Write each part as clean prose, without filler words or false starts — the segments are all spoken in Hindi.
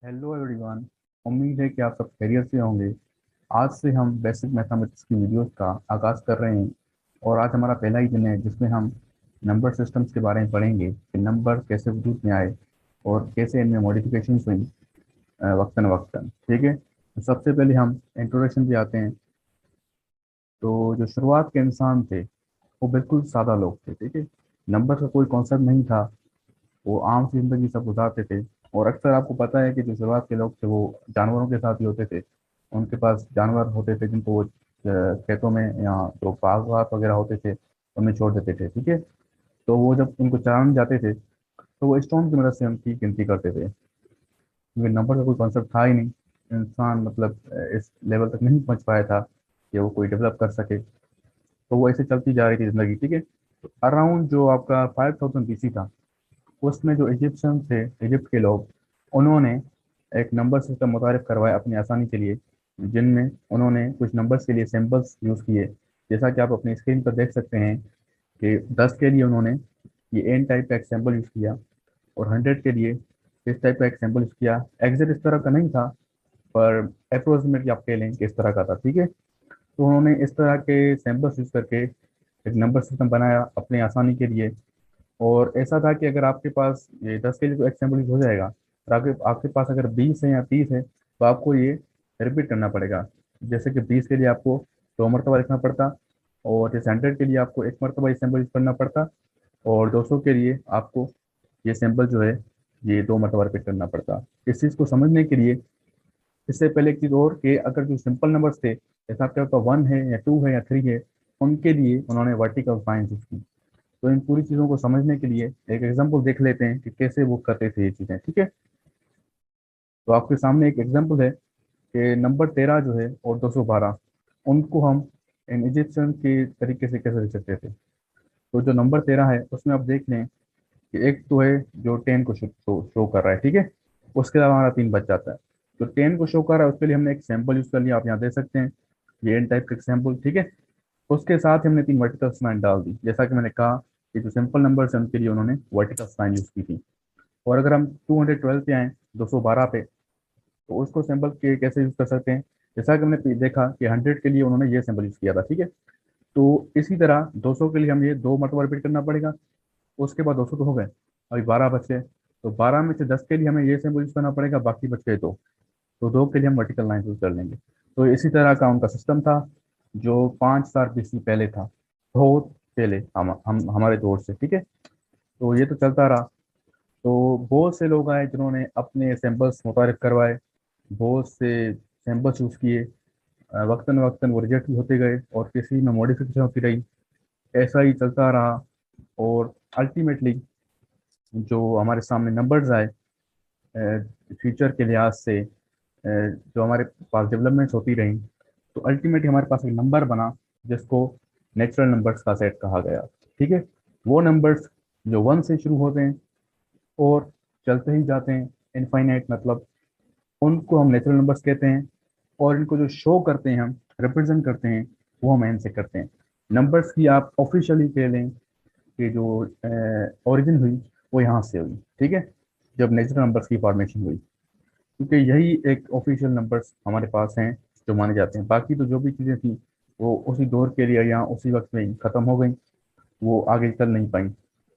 Hello everyone. उम्मीद है कि आप सब खैरियत से होंगे। आज से हम बेसिक मैथमेटिक्स की वीडियोस का आगाज़ कर रहे हैं और आज हमारा पहला ही दिन है जिसमें हम नंबर सिस्टम्स के बारे में पढ़ेंगे कि नंबर कैसे वजूद में आए और कैसे इनमें मॉडिफिकेशंस हुई वक्तन वक्तन। ठीक है, तो सबसे पहले हम इंट्रोडक्शन पे आते हैं। तो जो शुरुआत के इंसान थे वो बिल्कुल सादा लोग थे। ठीक है, नंबर का कोई कॉन्सेप्ट नहीं था। वो आम सी जिंदगी सब गुजारते थे। और अक्सर आपको पता है कि जो शुरुआत के लोग थे वो जानवरों के साथ ही होते थे। उनके पास जानवर होते थे जिनको वो खेतों में या जो बाग वाग वगैरह होते थे उनमें छोड़ देते थे। ठीक है, तो वो जब उनको चराने जाते थे तो वो स्टोन की मदद से उनकी गिनती करते थे, क्योंकि नंबर का कोई कॉन्सेप्ट था ही नहीं। इंसान मतलब इस लेवल तक नहीं पहुंच पाया था कि वो कोई डेवलप कर सके। तो वो ऐसे चलती जा रही थी जिंदगी। ठीक है, तो अराउंड जो आपका 5000 BC था, उसमें जो इजिप्शियन थे, इजिप्ट के लोग, उन्होंने एक नंबर सिस्टम मुतारिफ करवाया अपनी आसानी के लिए, जिनमें उन्होंने कुछ नंबर्स के लिए सिंबल्स यूज़ किए। जैसा कि आप अपनी स्क्रीन पर देख सकते हैं कि 10 के लिए उन्होंने ये एन टाइप का एक सिंबल यूज़ किया और 100 के लिए इस टाइप का एक सिंबल यूज़ किया। एग्जैक्ट इस तरह का नहीं था, पर अप्रोक्सीमेटली आप कह लें कि इस तरह का था। ठीक है, तो उन्होंने इस तरह के सिंबल्स यूज़ करके एक नंबर सिस्टम बनाया अपनी आसानी के लिए। और ऐसा था कि अगर आपके पास ये 10 के लिए तो एक्सटेम्पल हो जाएगा, और आपके आपके पास अगर 20 है या 30 है तो आपको ये रिपीट करना पड़ेगा। जैसे कि 20 के लिए आपको 2 मरतबा लिखना पड़ता, और जैसे 100 के लिए आपको 1 मरतबा ये सिंबल यूज करना पड़ता, और 200 के लिए आपको ये सिंबल जो है ये 2 मरतबा रिपीट करना पड़ता। इस चीज़ को समझने के लिए इससे पहले एक चीज़ और कि अगर जो सिंपल नंबर्स थे, जैसे आपके पास 1 है या 2 है या 3 है, उनके लिए उन्होंने वर्टिकल साइंस यूज की। तो इन पूरी चीज़ों को समझने के लिए एक एग्जांपल देख लेते हैं कि कैसे वो करते थे ये चीज़ें। ठीक है, तो आपके सामने एक एग्जांपल है कि नंबर 13 जो है और 212, उनको हम इन इजिप्शियन के तरीके से कैसे लिख सकते थे। तो जो नंबर 13 है उसमें आप देख लें कि एक तो है जो 10 को शो कर रहा है। ठीक है, उसके अलावा हमारा 3 बच जाता है। तो 10 को शो कर रहा है उसके लिए हमने एक सैंपल यूज कर लिया, आप यहाँ देख सकते हैं, ये एन टाइप का सैंपल। ठीक है, उसके साथ ही हमने 3 वर्टिकल लाइन डाल दी। जैसा कि मैंने कहा कि जो सिंपल नंबर्स हैं उनके लिए उन्होंने वर्टिकल लाइन यूज की थी। और अगर हम 212 पे आए, 212 पे, तो उसको सिंबल के कैसे यूज कर सकते हैं। जैसा कि हमने देखा कि 100 के लिए उन्होंने ये सिंबल यूज किया था। ठीक है, तो इसी तरह 200 के लिए हम ये 2 मरतबा रिपीट करना पड़ेगा। उसके बाद 200 तो हो गए, अभी 12 बचे। तो 12 में से 10 के लिए हमें ये सिंबल यूज करना पड़ेगा, बाकी बच गए दो। तो दो के लिए हम वर्टिकल लाइन यूज कर लेंगे। तो इसी तरह का उनका सिस्टम था जो 5,000 BC पहले था, बहुत पहले हम हमारे दौर से। ठीक है, तो ये तो चलता रहा। तो बहुत से लोग आए जिन्होंने अपने सैंपल्स मुतारिफ करवाए, बहुत से सैंपल्स यूज़ किए। वक्तन वक्तन वो रिजेक्ट भी होते गए और किसी में मॉडिफिकेशन होती रही। ऐसा ही चलता रहा, और अल्टीमेटली जो हमारे सामने नंबर्स आए फ्यूचर के लिहाज से, जो हमारे पास डेवलपमेंट्स होती रही, तो अल्टीमेटली हमारे पास एक नंबर बना जिसको नेचुरल नंबर्स का सेट कहा गया। ठीक है, वो नंबर्स जो 1 से शुरू होते हैं और चलते ही जाते हैं इनफाइनाइट, मतलब उनको हम नेचुरल नंबर्स कहते हैं। और इनको जो शो करते हैं, हम रिप्रेजेंट करते हैं, वो हम एन से करते हैं। नंबर्स की आप ऑफिशियली कह लें कि जो ओरिजिन हुई वो यहाँ से हुई। ठीक है, जब नेचुरल नंबर्स की फॉर्मेशन हुई, क्योंकि यही एक ऑफिशियल नंबर्स हमारे पास हैं जो माने जाते हैं। बाकी तो जो भी चीज़ें थी वो उसी दौर के लिए या उसी वक्त में ही ख़त्म हो गई, वो आगे चल नहीं पाई।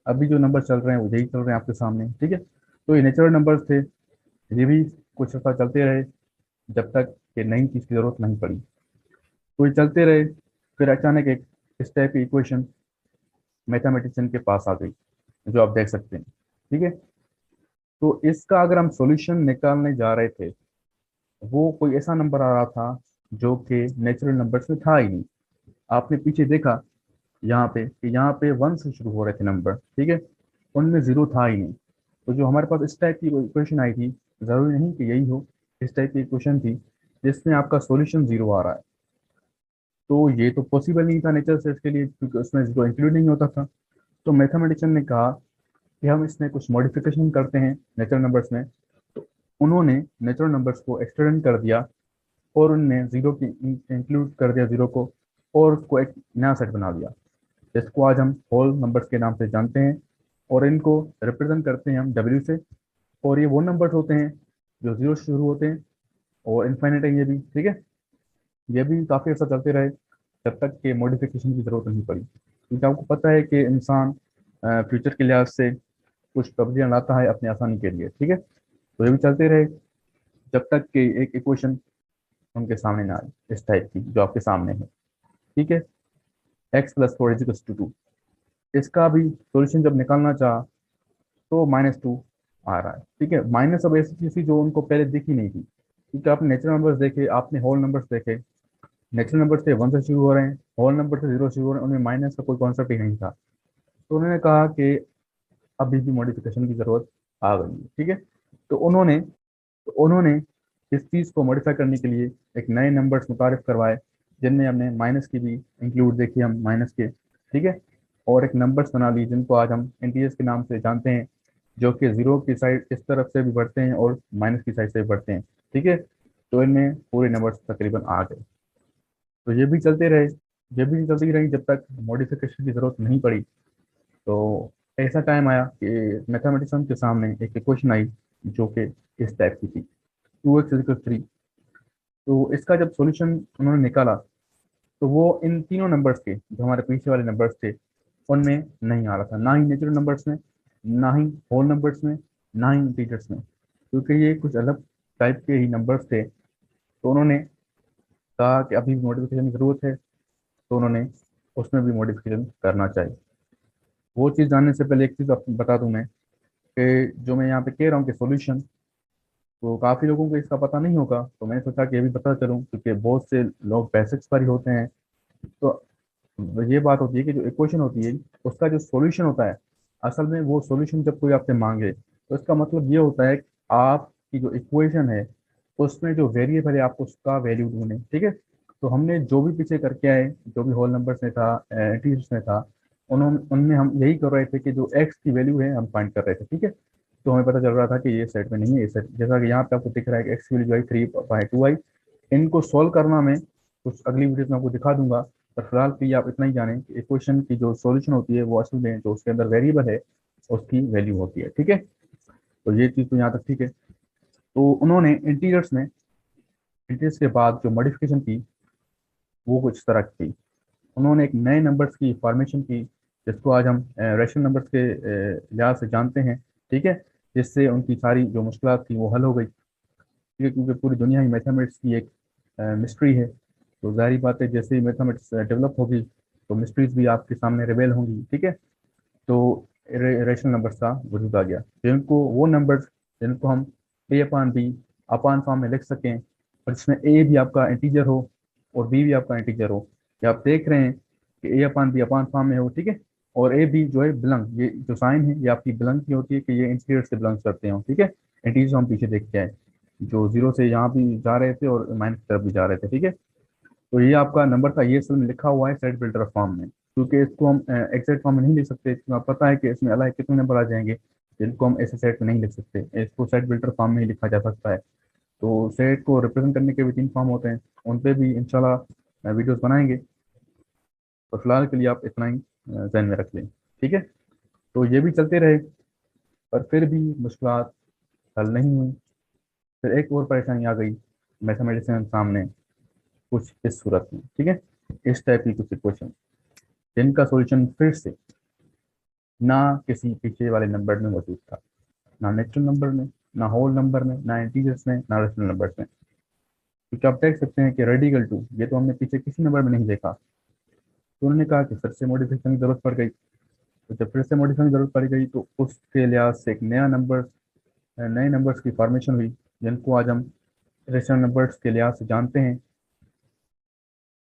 अभी जो नंबर चल रहे हैं वो यही चल रहे हैं आपके सामने। ठीक है, तो ये नेचुरल नंबर्स थे, ये भी कुछ अर्सा चलते रहे जब तक कि नई चीज़ की जरूरत नहीं पड़ी। तो ये चलते रहे, फिर अचानक एक इस टाइप की इक्वेशन मैथमेटिशियन के पास आ गई, जो आप देख सकते हैं। ठीक है, तो इसका अगर हम सॉल्यूशन निकालने जा रहे थे, वो कोई ऐसा नंबर आ रहा था जो कि नेचुरल नंबर्स में था ही नहीं। आपने पीछे देखा यहाँ पे कि यहाँ पे 1 से शुरू हो रहे थे नंबर। ठीक है, उनमें जीरो था ही नहीं। तो जो हमारे पास इस टाइप की इक्वेशन आई थी, जरूरी नहीं कि यही हो, इस टाइप की इक्वेशन थी जिसमें आपका सॉल्यूशन जीरो आ रहा है। तो ये तो पॉसिबल नहीं था नेचर से इसके लिए, क्योंकि उसमें जीरो इंक्लूड नहीं होता था। तो मैथमेटिशियन ने कहा कि हम इसमें कुछ मॉडिफिकेशन करते हैं नेचुरल नंबर्स में। तो उन्होंने नेचुरल नंबर्स को एक्सटेंड कर दिया और उनमें जीरो की इंक्लूड कर दिया, जीरो को, और उसको एक नया सेट बना दिया जिसको आज हम होल नंबर्स के नाम से जानते हैं। और इनको रिप्रेजेंट करते हैं हम डब्ल्यू से। और ये वो नंबर्स होते हैं जो जीरो से शुरू होते हैं, और इनफाइनाइट है ये भी, ठीक है। ये भी काफ़ी अर्सा चलते रहे जब तक कि मॉडिफिकेशन की ज़रूरत नहीं पड़ी, क्योंकि आपको पता है कि इंसान फ्यूचर के लिहाज से कुछ तब्दीलियाँ लाता है अपनी आसानी के लिए, ठीक है। तो ये भी चलते रहे जब तक कि एक इक्वेशन उनके सामने ना आए इस टाइप की जो आपके सामने है, ठीक है। X plus four is to two, इसका भी सॉल्यूशन जब निकालना चाहा तो -2 आ रहा है, ठीक है। माइनस अब ऐसी चीज़ थी जो उनको पहले दिखी नहीं थी, क्योंकि आपने नेचुरल नंबर्स देखे, आपने होल नंबर्स देखे। नेचुरल नंबर से 1 से शुरू हो रहे हैं, होल नंबर से 0 शुरू हो रहे हैं, उनमें माइनस का कोई कॉन्सेप्ट ही नहीं था। तो उन्होंने कहा कि अभी भी मॉडिफिकेशन की ज़रूरत आ गई है, ठीक है। तो उन्होंने इस चीज़ को मॉडिफाई करने के लिए एक नए नंबर्स मुतारिफ करवाए, जिनमें हमने माइनस की भी इंक्लूड देखी, हम माइनस के, ठीक है। और एक नंबर्स बना ली जिनको आज हम इंटीजर्स के नाम से जानते हैं, जो कि जीरो की साइड इस तरफ से भी बढ़ते हैं और माइनस की साइड से भी बढ़ते हैं, ठीक है। तो इनमें पूरे नंबर्स तकरीबन आ गए। तो ये भी चलते रहे, ये भी चलती रही जब तक मॉडिफिकेशन की ज़रूरत नहीं पड़ी। तो ऐसा टाइम आया कि मैथमेटिशियन के सामने एक इक्वेशन आई जो कि इस टाइप की थी, 2x = 3। तो इसका जब सॉल्यूशन उन्होंने निकाला तो वो इन तीनों नंबर्स के, जो हमारे पीछे वाले नंबर्स थे, उनमें नहीं आ रहा था, ना ही नेचुरल नंबर्स में, ना ही होल नंबर्स में, ना ही इंटीजर्स में, क्योंकि ये कुछ अलग टाइप के ही नंबर्स थे। तो उन्होंने कहा कि अभी मॉडिफिकेशन की ज़रूरत है, तो उन्होंने उसमें भी मॉडिफिकेशन करना चाहिए। वो चीज़ जानने से पहले एक चीज़ आपको बता दूं मैं, कि जो मैं यहाँ पे कह रहा हूँ कि सॉल्यूशन, तो काफ़ी लोगों को इसका पता नहीं होगा, तो मैंने सोचा कि ये भी पता करूँ, क्योंकि बहुत से लोग बेसिक्स पर ही होते हैं। तो ये बात होती है कि जो इक्वेशन होती है उसका जो सॉल्यूशन होता है, असल में वो सॉल्यूशन जब कोई आपसे मांगे तो इसका मतलब ये होता है कि आपकी जो इक्वेशन है उसमें जो वेरिएबल है आप उसका वैल्यू ढूंढें, ठीक है। तो हमने जो भी पीछे करके आए, जो भी होल नंबर्स में था, इंटीजर्स में था, उन्होंने उनमें हम यही कर रहे थे कि जो एक्स की वैल्यू है हम फाइंड कर रहे थे, ठीक है। तो हमें पता चल रहा था कि ये सेट में नहीं है, ये सेट, जैसा कि यहाँ पे आपको दिख रहा है कि एक्स की वैल्यू आई 3/2 आई। इनको सॉल्व करना मैं कुछ अगली वीडियो में आपको दिखा दूंगा, पर फिलहाल के लिए आप इतना ही जानें कि इक्वेशन की जो सॉल्यूशन होती है वो असल में जो उसके अंदर वेरिएबल है उसकी वैल्यू होती है, ठीक है। तो ये चीज़ तो यहाँ तक ठीक है। तो उन्होंने इंटीजर्स के बाद जो मॉडिफिकेशन की वो कुछ इस तरह की थी। उन्होंने एक नए नंबर्स की फॉर्मेशन की, जिसको आज हम रेशनल नंबर्स के लिहाज से जानते हैं, ठीक है। जिससे उनकी सारी जो मुश्किल थी वो हल हो गई, ठीक है, क्योंकि पूरी दुनिया ही मैथमेटिक्स की एक मिस्ट्री है। तो जाहिर बात है जैसे ही मैथमेटिक्स डेवलप होगी तो मिस्ट्रीज भी आपके सामने रिवेल होंगी, ठीक है। तो रेशनल नंबर्स का वजूद आ गया, जिनको वो नंबर्स जिनको हम a/b अपान फॉर्म में लिख सकें, और जिसमें a भी आपका इंटीजर हो और b भी आपका इंटीजर हो। ये आप देख रहे हैं कि a/b अपान फॉर्म में हो, ठीक है। और a b जो है बिलंग, ये जो साइन है ये आपकी बिलंग की होती है कि ये इंटीजर से बिलोंग करते हो, ठीक है। इंटीजर हम पीछे देख के आए, जो जीरो से यहाँ भी जा रहे थे और माइनस की तरफ भी जा रहे थे, ठीक है। तो ये आपका नंबर था, ये असल में लिखा हुआ है सेट बिल्डर फॉर्म में, क्योंकि इसको हम एग्जैक्ट फॉर्म में नहीं लिख सकते, क्योंकि आपको पता है कि इसमें अलग कितने नंबर आ जाएंगे जिनको हम ऐसे सेट में नहीं लिख सकते, इसको सेट बिल्डर फॉर्म में ही लिखा जा सकता है। तो सेट को रिप्रेजेंट करने के भी 3 फॉर्म होते हैं, उन पे भी इंशाल्लाह वीडियोस बनाएंगे। तो फिलहाल के लिए आप इतना ही ध्यान में रख लें, ठीक है। तो ये भी चलते रहे, पर फिर भी मुश्किल हल नहीं हुई। फिर एक और परेशानी आ गई मैथमेटिशियन के सामने, कुछ इस सूरत में, ठीक है। इस टाइप की कुछ इक्वेशन जिनका सॉल्यूशन फिर से ना किसी पीछे वाले नंबर में मौजूद था, ना नेचुरल नंबर में, ना होल नंबर में, ना इंटीजर्स में, ना रेशनल नंबर्स में। क्योंकि आप देख सकते हैं कि रेडिकल टू ये तो हमने पीछे किसी नंबर में नहीं देखा। तो उन्होंने कहा कि फिर से मॉडिफिकेशन की जरूरत पड़ गई। तो जब फिर से मॉडिफिकेशन की जरूरत पड़ गई तो उसके लिहाज से एक नए नंबर्स की फॉर्मेशन हुई, जिनको आज हम रेशनल नंबर्स के लिहाज से जानते हैं।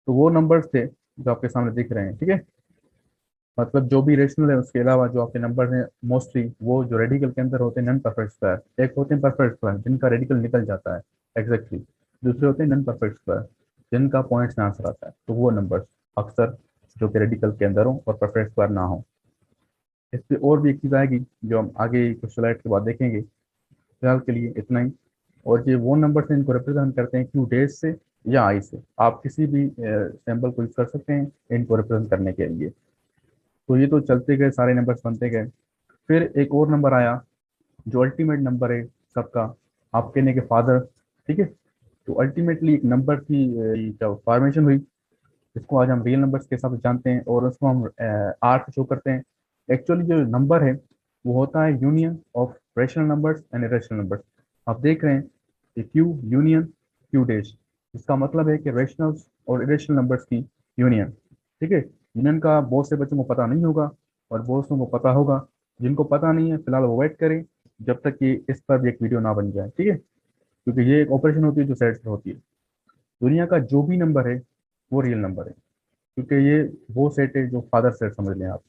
तो वो नंबर्स थे जो आपके सामने दिख रहे हैं, ठीक है। मतलब जो भी रेशनल है उसके अलावा जो आपके नंबर हैं मोस्टली वो जो रेडिकल के अंदर होते हैं नॉन परफेक्ट स्क्वायर, एक होते हैं परफेक्ट स्क्वायर जिनका रेडिकल निकल जाता है एग्जैक्टली, दूसरे होते हैं नॉन परफेक्ट स्क्वायर जिनका पॉइंट्स में आंसर आता है। तो वो नंबर अक्सर जो कि रेडिकल के अंदर हो और परफेक्ट स्क्वायर ना हो। इस पे और भी एक चीज़ आएगी जो हम आगे कुछ स्लाइड के बाद देखेंगे। फिलहाल के लिए इतना ही। और ये वो नंबर से इनको रिप्रेजेंट करते हैं क्यू डेज से या आई से, आप किसी भी सैम्पल को यूज कर सकते हैं इनको रिप्रेजेंट करने के लिए। तो ये तो चलते गए, सारे नंबर्स बनते गए। फिर एक और नंबर आया जो अल्टीमेट नंबर है सबका, आप कहने के फादर, ठीक है। तो अल्टीमेटली एक नंबर की जो फॉर्मेशन हुई, जिसको आज हम रियल नंबर्स के हिसाब से जानते हैं और उसको हम आर से शो करते हैं। एक्चुअली जो नंबर है वो होता है union of rational numbers and irrational numbers. आप देख रहे हैं कि क्यू यूनियन क्यू डैश, इसका मतलब है कि रेशनल्स और इरेशनल नंबर्स की यूनियन, ठीक है। यूनियन का बहुत से बच्चों को पता नहीं होगा और बहुत से को पता होगा। जिनको पता नहीं है फिलहाल वो वेट करें जब तक कि इस पर भी एक वीडियो ना बन जाए, ठीक है, क्योंकि ये एक ऑपरेशन होती है जो सेट से होती है। दुनिया का जो भी नंबर है वो रियल नंबर है, क्योंकि ये वो सेट है जो फादर सेट समझ लें आप।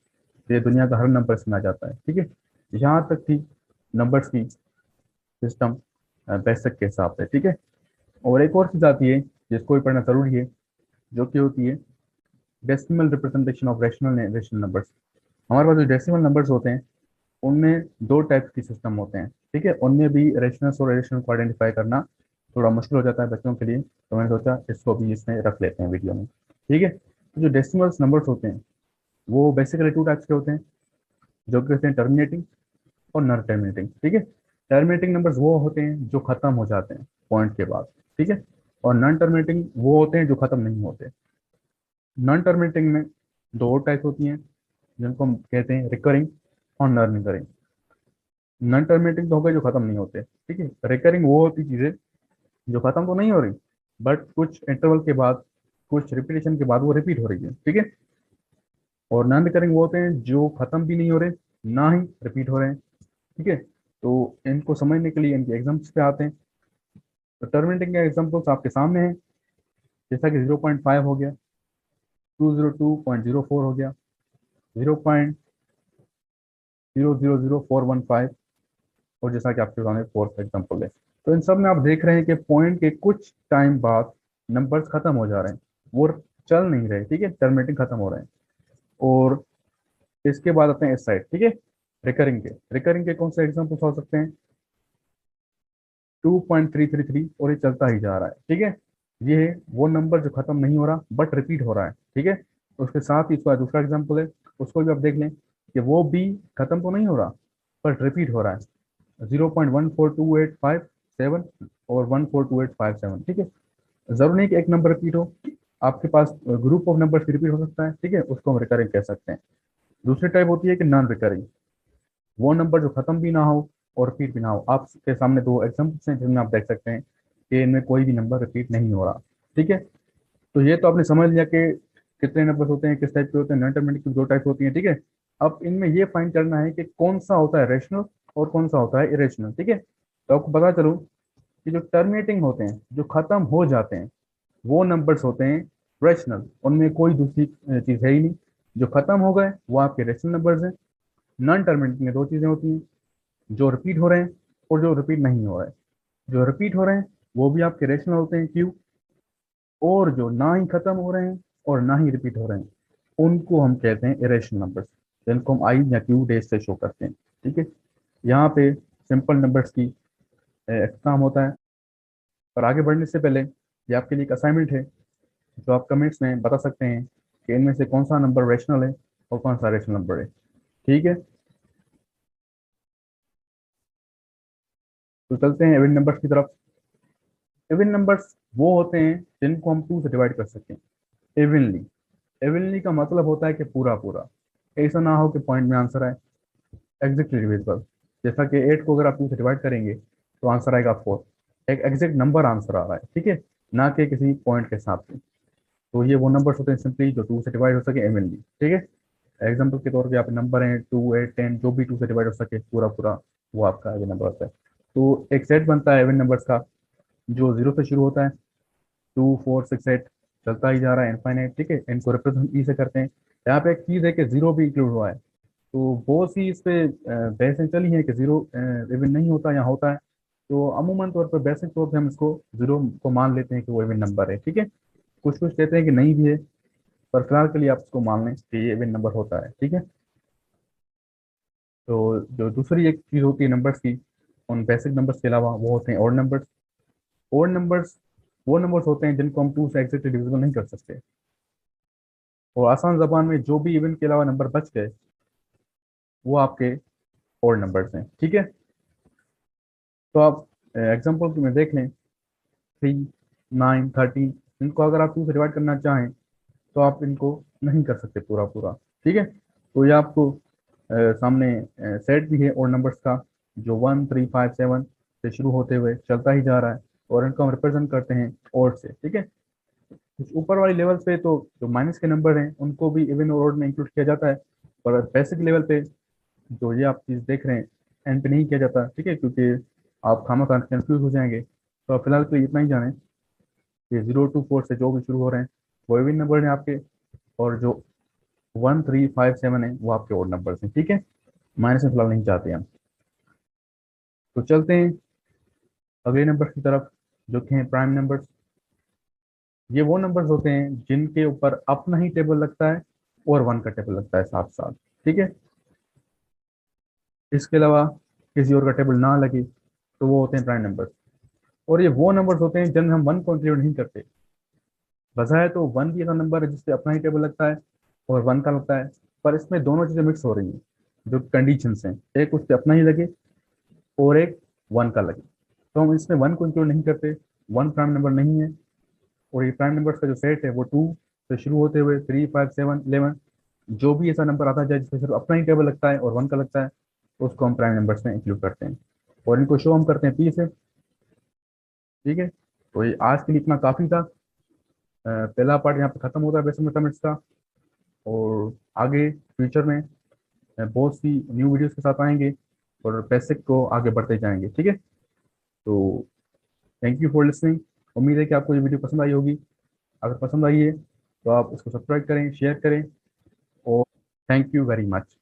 तो ये दुनिया का हर नंबर इसमें आ जाता है, ठीक है। यहाँ तक थी नंबर्स की सिस्टम बेसिक के हिसाब से, ठीक है। और एक और चीज़ आती है जिसको भी पढ़ना जरूरी है, जो कि होती है decimal representation of rational and irrational numbers. हमारे पास जो डेसिमल नंबर्स होते हैं उनमें दो टाइप की सिस्टम होते हैं, ठीक है। उनमें भी रेशनल्स और इरेशनल को आइडेंटिफाई करना थोड़ा मुश्किल हो जाता है बच्चों के लिए, तो मैंने सोचा इसको भी इसमें रख लेते हैं वीडियो में, ठीक है। तो जो डेसिमल्स नंबर्स होते हैं वो बेसिकली टू टाइप्स के होते हैं, जो कि होते हैं टर्मिनेटिंग और नॉन टर्मिनेटिंग, ठीक है। टर्मिनेटिंग नंबर्स वो होते हैं जो खत्म हो जाते हैं पॉइंट के बाद, ठीक है। और नॉन टर्मिनेटिंग वो होते हैं जो खत्म नहीं होते। नॉन टर्मिनेटिंग में दो और टाइप होती हैं, जिनको हम कहते हैं रिकरिंग और नॉन रिकरिंग। नॉन टर्मिनेटिंग तो हो गए जो खत्म नहीं होते, ठीक है। रिकरिंग वो होती चीजें जो खत्म तो नहीं हो रही, बट कुछ इंटरवल के बाद, कुछ रिपीटेशन के बाद वो रिपीट हो रही है, ठीक है। और नॉन रिकरिंग वो होते हैं जो खत्म भी नहीं हो रहे, ना ही रिपीट हो रहे हैं, ठीक है। तो इनको समझने के लिए इनके एग्जाम्पल्स पे आते हैं। तो टर्मिनेटिंग के एग्जाम्पल्स आपके सामने हैं, जैसा कि 0.5 हो गया, 202.04 हो गया, 0.000415, और जैसा कि आपके सामने फोर्थ एग्जाम्पल है। तो इन सब में आप देख रहे हैं कि पॉइंट के कुछ टाइम बाद नंबर्स खत्म हो जा रहे हैं, वो चल नहीं रहे, ठीक है, टर्मिनेटिंग खत्म हो रहे हैं। और इसके बाद आते हैं इस साइड, ठीक है, रिकरिंग के कौन से एग्जाम्पल्स हो सकते हैं? 2.333, और ये चलता ही जा रहा है, ठीक है। ये है वो नंबर जो खत्म नहीं हो रहा बट रिपीट हो रहा है, ठीक है। उसके साथ ही इसका दूसरा एग्जाम्पल है, उसको भी आप देख लें कि वो भी खत्म तो नहीं हो रहा बट रिपीट हो रहा है, 0.142857 और 142857, ठीक है। जरूर नहीं कि एक नंबर रिपीट हो, आपके पास ग्रुप ऑफ नंबर्स रिपीट हो सकता है, ठीक है, उसको हम रिकरिंग कह सकते हैं। दूसरी टाइप होती है कि नॉन रिकरिंग, वो नंबर जो खत्म भी ना हो और रिपीट भी ना हो। आपके सामने दो एग्जाम्पल्स हैं जिनमें आप देख सकते हैं कि इनमें कोई भी नंबर रिपीट नहीं हो रहा, ठीक है। तो ये तो आपने समझ लिया कि कितने नंबर होते हैं, किस टाइप के होते हैं, नॉन टर्मिनेटिव की दो टाइप होती हैं, ठीक है। अब इनमें ये फाइंड करना है कि कौन सा होता है रेशनल और कौन सा होता है इरेशनल, ठीक है। तो आपको पता चलूं कि जो टर्मिनेटिंग होते हैं, जो खत्म हो जाते हैं, वो नंबर्स होते हैं रेशनल, उनमें कोई दूसरी चीज है ही नहीं। जो खत्म हो गए वो आपके रेशनल नंबर्स हैं। नॉन टर्मिनेटिंग में दो चीजें होती हैं, जो रिपीट हो रहे हैं और जो रिपीट नहीं हो रहे हैं। जो रिपीट हो रहे हैं वो भी आपके रेशनल होते हैं क्यू, और जो ना ही खत्म हो रहे हैं और ना ही रिपीट हो रहे हैं उनको हम कहते हैं इरेशनल नंबर्स, जिनको हम आई या क्यू डेज से शो करते हैं, ठीक है। यहाँ पे सिंपल नंबर्स की एग्जाम होता है। और आगे बढ़ने से पहले ये आपके लिए एक असाइनमेंट है, जो आप कमेंट्स में बता सकते हैं कि इनमें से कौन सा नंबर रेशनल है और कौन सा रेशनल नंबर है, ठीक है। तो चलते हैं इवन नंबर्स की तरफ। इवन नंबर्स वो होते हैं जिनको हम टू से डिवाइड कर सकें इवनली। इवनली का मतलब होता है कि पूरा पूरा, ऐसा ना हो कि पॉइंट में आंसर आए, एग्जैक्टली डिविजिबल। जैसा कि 8 को अगर आप 2 से डिवाइड करेंगे तो आंसर आएगा 4, एक एग्जैक्ट नंबर आंसर आ रहा है, ठीक है, ना कि किसी पॉइंट के हिसाब से। तो ये वो नंबर्स होते हैं सिंपली जो 2 से डिवाइड हो सके इवनली, ठीक है। एग्जाम्पल के तौर पे आप नंबर हैं 2 8 10, जो भी 2 से डिवाइड हो सके पूरा पूरा, वो आपका इवन नंबर होता है। तो एक सेट बनता है इवन नंबर्स का, जो 0 से शुरू होता है, 2 4 6 8 चलता ही जा रहा है इनफाइनाइट, ठीक है। इनको रिप्रेजेंट ई से करते हैं। यहाँ पे एक चीज़ है कि जीरो भी इंक्लूड हुआ है, तो बहुत सी इस पे बहसें चली हैं कि जीरो इवन नहीं होता या होता है। तो अमूमन तौर पर बेसिक तौर पे हम इसको जीरो को मान लेते हैं कि वो इवन नंबर है, ठीक है। कुछ कुछ कहते हैं कि नहीं भी है, पर फिलहाल के लिए आप इसको मान लें कि ये इवन नंबर होता है, ठीक है। तो जो दूसरी एक चीज़ होती है नंबर्स की, उन बेसिक नंबर्स के अलावा, वो होते हैं ऑड नंबर्स। ऑड नंबर्स वो नंबर्स होते हैं जिनको हम 2 से एग्जैक्टली डिविजिबल नहीं कर सकते। और आसान जबान में जो भी इवन के अलावा नंबर बच गए वो आपके ऑड नंबर्स हैं, ठीक है। तो आप एग्जाम्पल में देख लें 3, 9, 13, इनको अगर आप 2 से डिवाइड करना चाहें तो आप इनको नहीं कर सकते पूरा पूरा। ठीक है, तो ये आपको सामने सेट भी है और नंबर्स का, जो 1, 3, 5, 7 से शुरू होते हुए चलता ही जा रहा है, और इनको हम रिप्रेजेंट करते हैं ओड से। ठीक है, कुछ ऊपर वाली लेवल पे तो जो माइनस के नंबर हैं उनको भी इवन और ओड में इंक्लूड किया जाता है, पर बेसिक लेवल पे जो ये आप चीज़ देख रहे हैं एंड पे नहीं किया जाता। ठीक है, क्योंकि आप खामा खान कंफ्यूज हो जाएंगे। तो आप फिलहाल के लिए इतना ही जानें कि 0 to 4 से जो भी शुरू हो रहे हैं वो इवन नंबर हैं आपके, और जो 1, 3, 5, 7 है वो आपके ओड नंबर हैं। ठीक है, माइनस में फिलहाल नहीं चाहते हम। तो चलते हैं अगले नंबर की तरफ, जो कि हैं प्राइम नंबर्स। ये वो नंबर्स होते हैं जिनके ऊपर अपना ही टेबल लगता है और वन का टेबल लगता है साथ साथ। ठीक है, इसके अलावा किसी और का टेबल ना लगे तो वो होते हैं प्राइम नंबर्स। और ये वो नंबर्स होते हैं जिनमें हम वन को इंक्लूड नहीं करते। बजाय तो वन भी ऐसा नंबर है जिससे अपना ही टेबल लगता है और वन का लगता है, पर इसमें दोनों चीज़ें मिक्स हो रही हैं। जो कंडीशंस हैं, एक उससे अपना ही लगे और एक वन का लगे, तो हम इसमें वन को इंक्लूड नहीं करते। वन प्राइम नंबर नहीं है। और ये प्राइम नंबर्स का जो सेट है वो 2 से शुरू होते हुए 3, 5, 7, 11, जो भी ऐसा नंबर आता जाए जिसमें सिर्फ अपना ही टेबल लगता है और वन का लगता है, उसको हम प्राइम नंबर्स में इंक्लूड करते हैं, और इनको शो हम करते हैं पी से। ठीक है, तो ये आज के लिए इतना काफ़ी था। पहला पार्ट यहाँ पे खत्म होता है बेसिक मैथमेटिक्स का, और आगे फ्यूचर में बहुत सी न्यू वीडियोस के साथ आएंगे और बेसिक को आगे बढ़ते जाएंगे। ठीक है, तो थैंक यू फॉर लिसनिंग। उम्मीद है कि आपको ये वीडियो पसंद आई होगी। अगर पसंद आई है तो आप इसको सब्सक्राइब करें, शेयर करें, और थैंक यू वेरी मच।